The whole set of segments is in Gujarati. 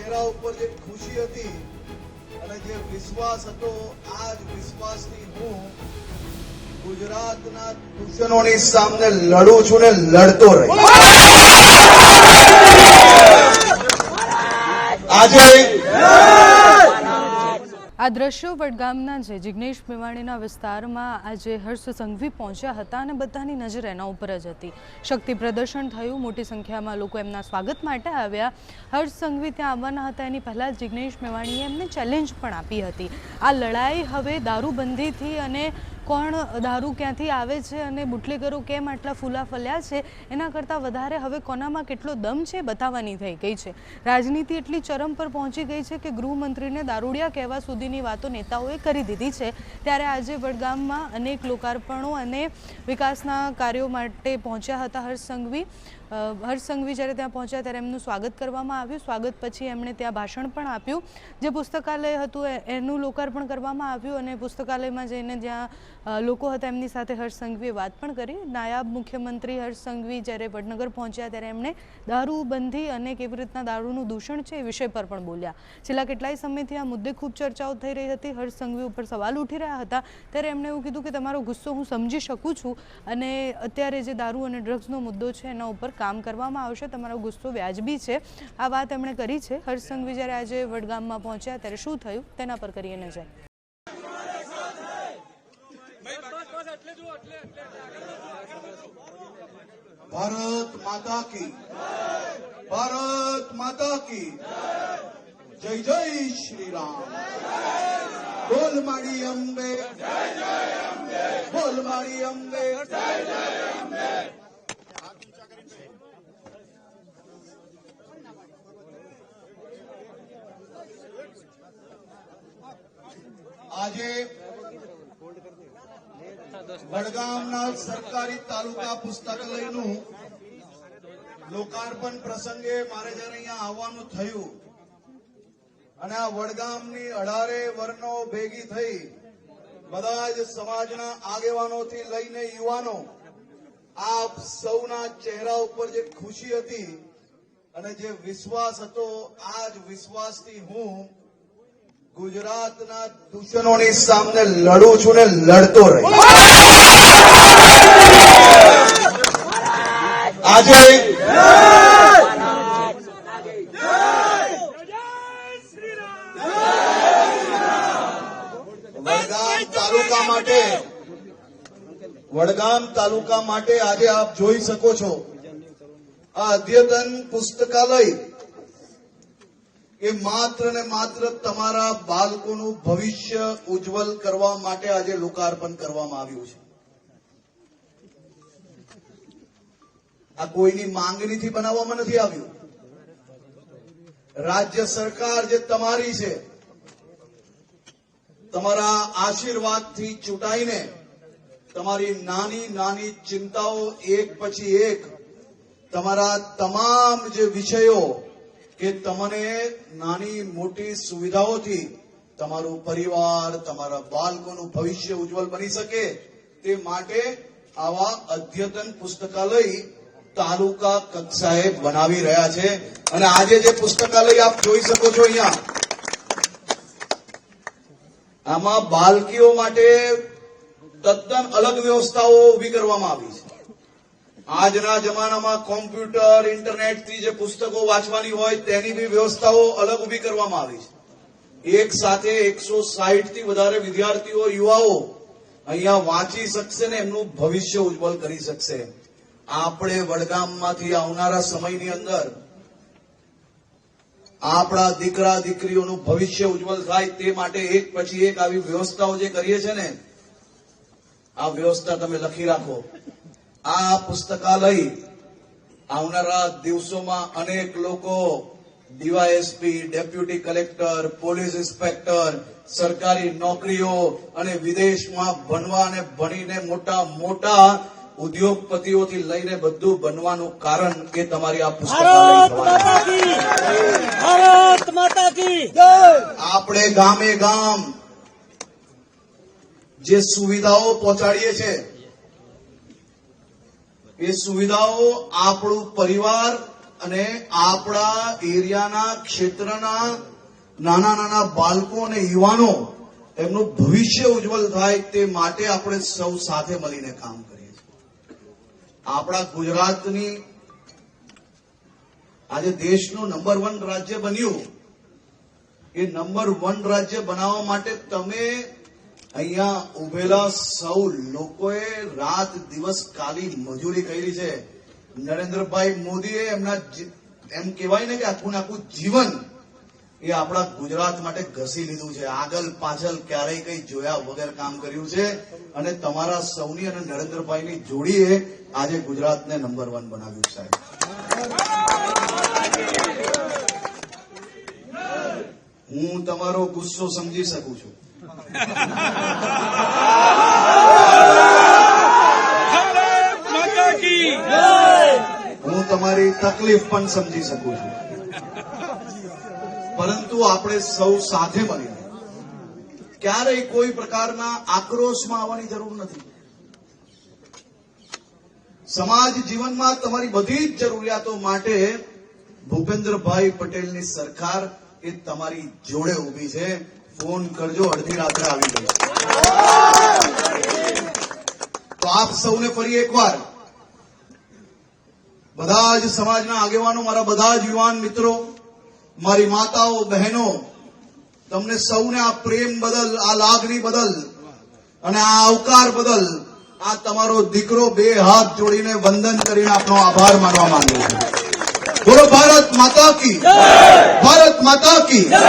ચહેરા ઉપર જે ખુશી હતી અને જે વિશ્વાસ હતો, આ જ વિશ્વાસથી હું ગુજરાતના દુશ્મનોની સામે લડું છું ને લડતો રહીશ. આજે આ દ્રશ્યો વડગામના છે. જિગ્નેશ મેવાણીના વિસ્તારમાં આજે હર્ષ સંઘવી પહોંચ્યા હતા અને બધાની નજર એના ઉપર જ હતી. શક્તિ પ્રદર્શન થયું, મોટી સંખ્યામાં લોકો એમના સ્વાગત માટે આવ્યા. હર્ષ સંઘવી ત્યાં આવવાના હતા એની પહેલાં જિગ્નેશ મેવાણીએ એમને ચેલેન્જ પણ આપી હતી. આ લડાઈ હવે દારૂબંધીથી અને કોણ દારૂ ક્યાંથી આવે છે અને બુટલેગરો કેમ આટલા ફૂલા ફલ્યા છે એના કરતાં વધારે હવે કોનામાં કેટલો દમ છે બતાવવાની થઈ ગઈ છે. રાજનીતિ એટલી ચરમ પર પહોંચી ગઈ છે કે ગૃહમંત્રીને દારૂડિયા કહેવા સુધીની વાતો નેતાઓએ કરી દીધી છે. ત્યારે આજે વડગામમાં અનેક લોકાર્પણો અને વિકાસના કાર્યો માટે પહોંચ્યા હતા હર્ષ સંઘવી. જ્યારે ત્યાં પહોંચ્યા ત્યારે એમનું સ્વાગત કરવામાં આવ્યું. સ્વાગત પછી એમણે ત્યાં ભાષણ પણ આપ્યું. જે પુસ્તકાલય હતું એનું લોકાર્પણ કરવામાં આવ્યું અને પુસ્તકાલયમાં જઈને જ્યાં લોકો હતા એમની સાથે હર્ષ સંઘવીએ વાત પણ કરી. નાયબ મુખ્યમંત્રી હર્ષ સંઘવી જ્યારે વડનગર પહોંચ્યા ત્યારે એમણે દારૂબંધી અને કેવી રીતના દારૂનું દૂષણ છે એ વિષય પર પણ બોલ્યા. છેલ્લા કેટલાય સમયથી આ મુદ્દે ખૂબ ચર્ચાઓ થઈ રહી હતી. હર્ષ સંઘવી ઉપર સવાલ ઉઠી રહ્યા હતા ત્યારે એમણે એવું કીધું કે તમારો ગુસ્સો હું સમજી શકું છું અને અત્યારે જે દારૂ અને ડ્રગ્સનો મુદ્દો છે એના ઉપર કામ કરવામાં આવશે. તમારો ગુસ્સો વ્યાજબી છે. આ વાત એમણે કરી છે. હર્ષ સંઘવી જ્યારે આજે વડગામમાં પહોંચ્યા ત્યારે શું થયું તેના પર કરીએ નજર. ભારત માતા કી, ભારત માતા કી જય. જય શ્રી રામ. બોલ માડી અંબે, બોલ માડી અંબે. આજે વડગામના સરકારી તાલુકા પુસ્તકાલયનું લોકાર્પણ પ્રસંગે મારે જયારે અહીંયા આવવાનું થયું અને આ વડગામની 18 વર્ણો ભેગી થઈ બધા જ સમાજના આગેવાનોથી લઈને યુવાનો, આપ સૌના ચહેરા ઉપર જે ખુશી હતી અને જે વિશ્વાસ હતો, આ જ વિશ્વાસથી હું ગુજરાતના દુશ્મનોની સામે લડું છું ને લડતો રહીશ. આજે વડગામ તાલુકા માટે આજે આપ જોઈ શકો છો આ અદ્યતન પુસ્તકાલય એ માત્ર ને માત્ર તમારા બાળકોનું ભવિષ્ય ઉજ્જવલ કરવા માટે આજે લોકાર્પણ કરવામાં આવ્યું છે. આ કોઈની માંગણીથી બનાવવામાં નથી આવ્યું. રાજ્ય સરકાર જે તમારી છે, તમારા આશીર્વાદથી ચૂંટાઈને તમારી નાની નાની ચિંતાઓ એક પછી એક, તમારા તમામ જે વિષયો કે તમને નાની મોટી સુવિધાઓથી તમારું પરિવાર, તમારા બાળકોનું ભવિષ્ય ઉજ્જવલ બની શકે તે માટે આવા અદ્યતન પુસ્તકાલય તાલુકા કક્ષાએ બનાવી રહ્યા છે. અને આજે જે પુસ્તકાલય આપ જોઈ શકો છો અહીંયા, આમાં બાળકીઓ માટે તદ્દન અલગ વ્યવસ્થાઓ ઉભી કરવામાં આવી છે. આજના જમાનામાં કોમ્પ્યુટર, ઇન્ટરનેટથી જે પુસ્તકો વાંચવાની હોય તેની બી વ્યવસ્થાઓ અલગ ઉભી કરવામાં આવી છે. એક સાથે 160 થી વધારે વિદ્યાર્થીઓ, યુવાઓ અહીંયા વાંચી શકશે ને એમનું ભવિષ્ય ઉજ્જવલ કરી શકશે. આપણે વડગામમાંથી આવનારા સમયની અંદર આપણા દીકરા દીકરીઓનું ભવિષ્ય ઉજ્જવલ થાય તે માટે એક પછી એક આવી વ્યવસ્થાઓ જે કરીએ છે ને, આ વ્યવસ્થા તમે લખી રાખો. આ પુસ્તકાલય આવનારા દિવસોમાં અનેક લોકો DYSP, deputy collector, police inspector, સરકારી નોકરીઓ અને વિદેશમાં ભણવા અને ભણીને મોટા મોટા ઉદ્યોગપતિઓથી લઈને બધું બનવાનું કારણ કે તમારી આ પુસ્તકાલય. આપણે ગામે ગામ જે સુવિધાઓ પહોંચાડીએ છીએ એ સુવિધાઓ આપણું પરિવાર અને આપણા એરિયાના ક્ષેત્રના નાના નાના બાળકો અને યુવાનો એમનું ભવિષ્ય ઉજ્જવલ થાય તે માટે આપણે સૌ સાથે મળીને કામ કરીએ છીએ. આપણા ગુજરાતની આજે દેશનું નંબર 1 રાજ્ય બન્યું. એ નંબર 1 રાજ્ય બનાવવા માટે તમે અહીંયા ઉભેલા સૌ લોકોએ રાત દિવસ કાલી મજૂરી કરી છે. નરેન્દ્રભાઈ મોદીએ એમના એમ કહેવાય ને કે આખું જીવન એ આપણા ગુજરાત માટે ઘસી લીધું છે. આગળ પાછળ ક્યારેય કઈ જોયા વગર કામ કર્યું છે અને તમારા સૌની અને નરેન્દ્રભાઈની જોડીએ આજે ગુજરાતને નંબર 1 બનાવ્યું સાહેબ. હું તમારો ગુસ્સો સમજી શકું છું. હું તમારી તકલીફ પણ સમજી શકું છું. પરંતુ આપણે સૌ સાથે મળીને ક્યારેય કોઈ પ્રકારના આક્રોશમાં આવવાની જરૂર નથી. સમાજ જીવનમાં તમારી બધી જ જરૂરિયાતો માટે ભૂપેન્દ્રભાઈ પટેલની સરકાર એ તમારી જોડે ઉભી છે. ફોન કરજો, અડધી રાત્રે આવી ગઈ. તો આપ સૌને ફરી એકવાર બધા જ સમાજના આગેવાનો, મારા બધા જ યુવાન મિત્રો, મારી માતાઓ, બહેનો, તમને સૌને આ પ્રેમ બદલ, આ લાગણી બદલ અને આ આવકાર બદલ આ તમારો દીકરો 2 હાથ જોડીને વંદન કરીને આપનો આભાર માનવા માંગુ છું. બોલો ભારત માતા કી જય! ભારત માતા કી જય!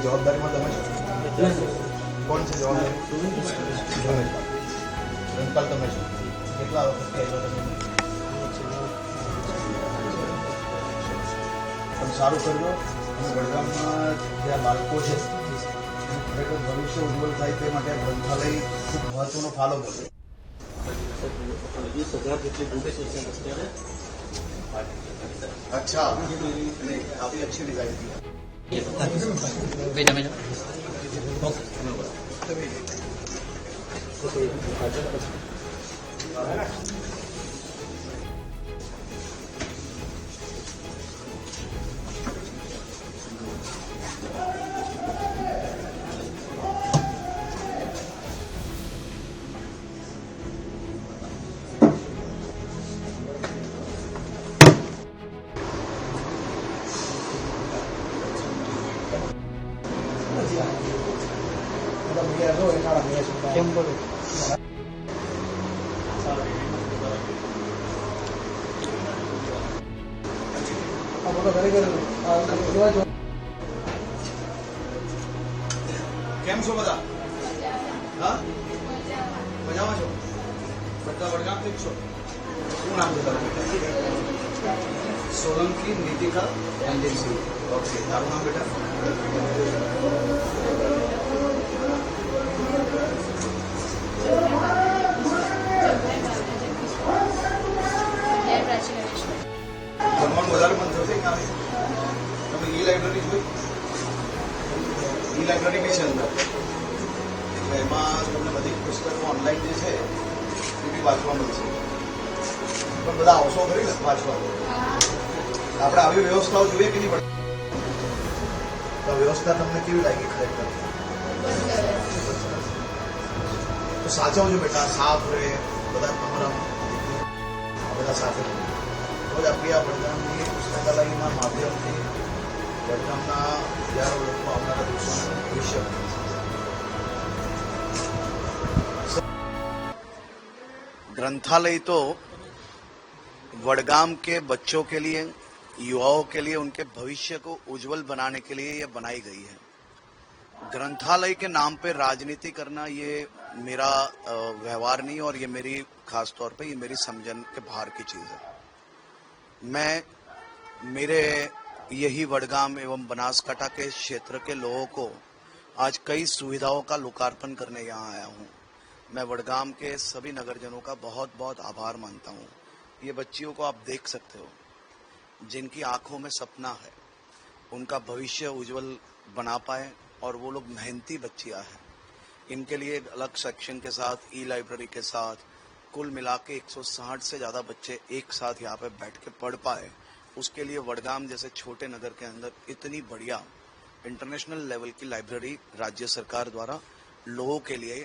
જવાબદારીમાં તમે કોણ છે? જવાબદારી પ્રિન્સિપાલ તમે છો. કેટલા વખતથી તમે સારું કરજો. અને વડગામમાં જે આ બાળકો છે ખરેખર ભવિષ્ય ઉજ્જવલ થાય તે માટે ગ્રંથાલય ખૂબ મહત્વનો ફાળો ભજવે. 20,000 જેટલી બુક છે અત્યારે. अच्छा, काफी अच्छी डिजाइन थी. કેમ છો બધા? હા, મજામાં છો બધા વડગામથી જ છો શું નામ છે તમારું સોલંકી નીતિકા રંજનસિંહ ઓકે તારું નામ બેટા ભણવાનું વધારે મન થશે કે આવે તમે ઈ લાઇબ્રેરી જોઈ ઈ લાઇબ્રેરી કઈ છે અંદર એટલે એમાં તમને બધી પુસ્તકો ઓનલાઈન જે છે એ બી વાંચવા મળશે પણ બધા આવશો ખરી ને વાંચવા આપણે આવી વ્યવસ્થાઓ જોઈએ કે નહીં પડે તો વ્યવસ્થા તમને કેવી લાગી ખરેખર તો સાચવજો બેટા સાફ રહે બધા તમારા બધા સાથે રોજ આપણી આ વડગામની પુસ્તકાલયના માધ્યમથી વડગામના હજારો લોકો આવનારા દિવસોનું ભવિષ્ય ग्रंथालय तो वडगाम के बच्चों के लिए युवाओं के लिए उनके भविष्य को उज्जवल बनाने के लिए ये बनाई गई है। ग्रंथालय के नाम पे राजनीति करना ये मेरा व्यवहार नहीं और ये मेरी खास तौर पे ये मेरी समझन के बाहर की चीज है। मैं मेरे यही वडगाम एवं बनासकांठा के क्षेत्र के लोगों को आज कई सुविधाओं का लोकार्पण करने यहाँ आया हूँ। मैं वडगाम के सभी नगरजनों का बहुत बहुत आभार मानता हूँ। ये बच्चियों को आप देख सकते हो जिनकी आंखों में सपना है, उनका भविष्य उज्जवल बना पाए और वो लोग मेहनती बच्चियां हैं। इनके लिए एक अलग सेक्शन के साथ ई लाइब्रेरी के साथ कुल मिला के 160 से ज़्यादा बच्चे एक साथ यहाँ पे बैठ के पढ़ पाए, उसके लिए वडगाम जैसे छोटे नगर के अंदर इतनी बढ़िया इंटरनेशनल लेवल की लाइब्रेरी राज्य सरकार द्वारा लोगों के लिए